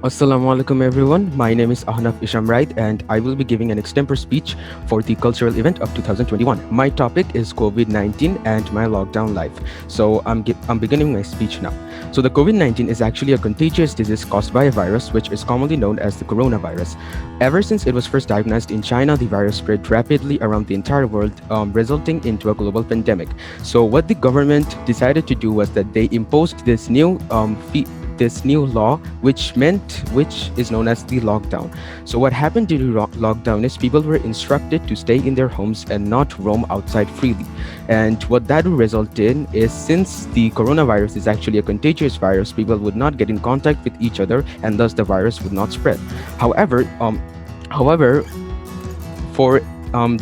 Assalamu alaikum everyone. My name is Ahnaf Isam Rayeed and I will be giving an extempore speech for the cultural event of 2021. My topic is COVID-19 and my lockdown life. So I'm beginning my speech now. So the COVID-19 is actually a contagious disease caused by a virus which is commonly known as the coronavirus. Ever since it was first diagnosed in China, the virus spread rapidly around the entire world, resulting into a global pandemic. So what the government decided to do was that they imposed this new law which is known as the lockdown. So what happened during lockdown is people were instructed to stay in their homes and not roam outside freely. And what that will result in is, since the coronavirus is actually a contagious virus, people would not get in contact with each other and thus the virus would not spread. However um however for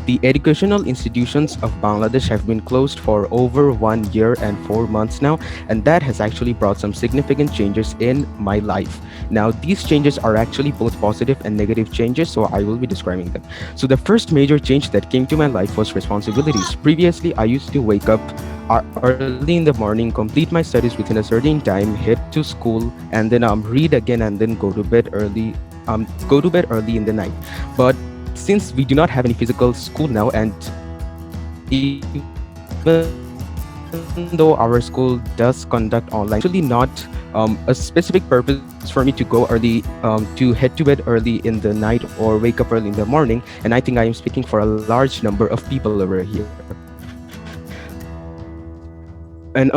the educational institutions of Bangladesh have been closed for over 1 year and 4 months now, and that has actually brought some significant changes in my life. Now, these changes are actually both positive and negative changes, so I will be describing them. So, the first major change that came to my life was responsibilities. Previously, I used to wake up early in the morning, complete my studies within a certain time, head to school, and then read again, and then go to bed early. Go to bed early in the night, but since we do not have any physical school now, and even though our school does conduct online, actually not a specific purpose for me to go early, to head to bed early in the night or wake up early in the morning. And I think I am speaking for a large number of people over here. And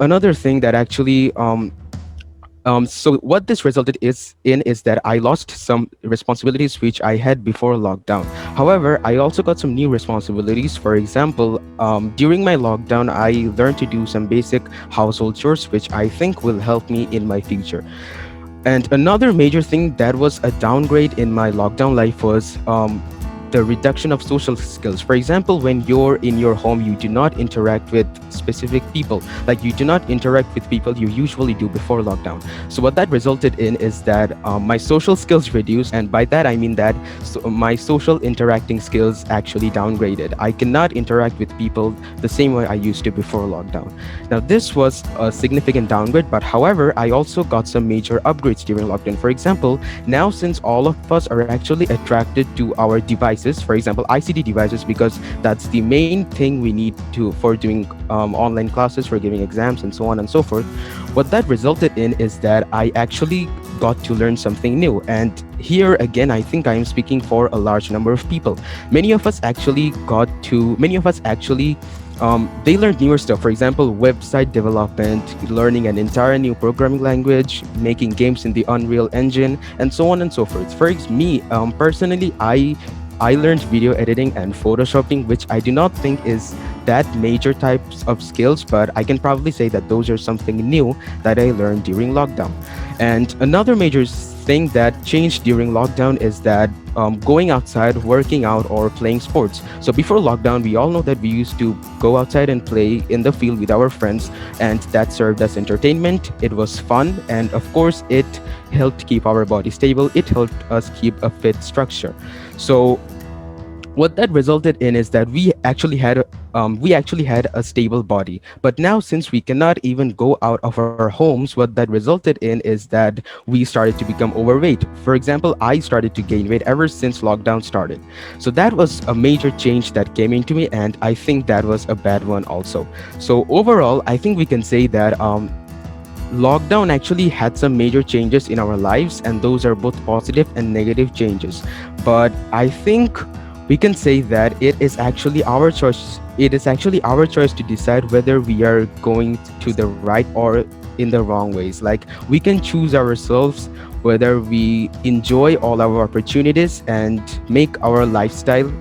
another thing that actually so what this resulted is that I lost some responsibilities which I had before lockdown. However, I also got some new responsibilities. For example, during my lockdown, I learned to do some basic household chores, which I think will help me in my future. And another major thing that was a downgrade in my lockdown life was the reduction of social skills. For example, when you're in your home, you do not interact with specific people. Like, you do not interact with people you usually do before lockdown. So what that resulted in is that my social skills reduced, and by that I mean that my social interacting skills actually downgraded. I cannot interact with people the same way I used to before lockdown. Now, this was a significant downgrade, but however, I also got some major upgrades during lockdown. For example, now since all of us are actually attracted to our devices, for example ICT devices, because that's the main thing we need to for doing online classes, for giving exams, and so on and so forth. What that resulted in is that I actually got to learn something new. And here again, I think I am speaking for a large number of people. Many of us actually they learned newer stuff. For example, website development, learning an entire new programming language, making games in the Unreal Engine, and so on and so forth. For me, personally, I learned video editing and photoshopping, which I do not think is that major types of skills, but I can probably say that those are something new that I learned during lockdown. And another major thing that changed during lockdown is that going outside, working out, or playing sports. So before lockdown, we all know that we used to go outside and play in the field with our friends, and that served as entertainment. It was fun, and of course, it helped keep our body stable. It helped us keep a fit structure. So what that resulted in is that we actually had a stable body. But now, since we cannot even go out of our homes, what that resulted in is that we started to become overweight. For example, I started to gain weight ever since lockdown started. So that was a major change that came into me, and I think that was a bad one also. So overall, I think we can say that lockdown actually had some major changes in our lives, and those are both positive and negative changes. But I think we can say that it is actually our choice. It is actually our choice to decide whether we are going to the right or in the wrong ways. Like, we can choose ourselves whether we enjoy all our opportunities and make our lifestyle,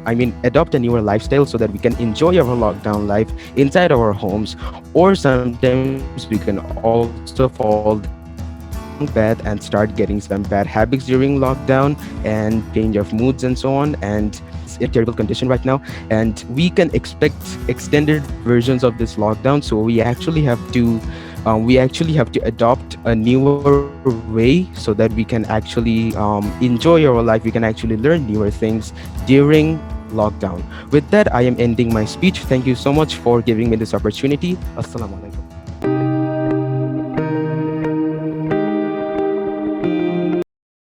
adopt a newer lifestyle so that we can enjoy our lockdown life inside our homes, or sometimes we can also fall bad and start getting some bad habits during lockdown and change of moods and so on. And in a terrible condition right now, and we can expect extended versions of this lockdown. So we actually have to adopt a newer way so that we can actually enjoy our life. We can actually learn newer things during lockdown. With that, I am ending my speech. Thank you so much for giving me this opportunity. Assalamu alaikum.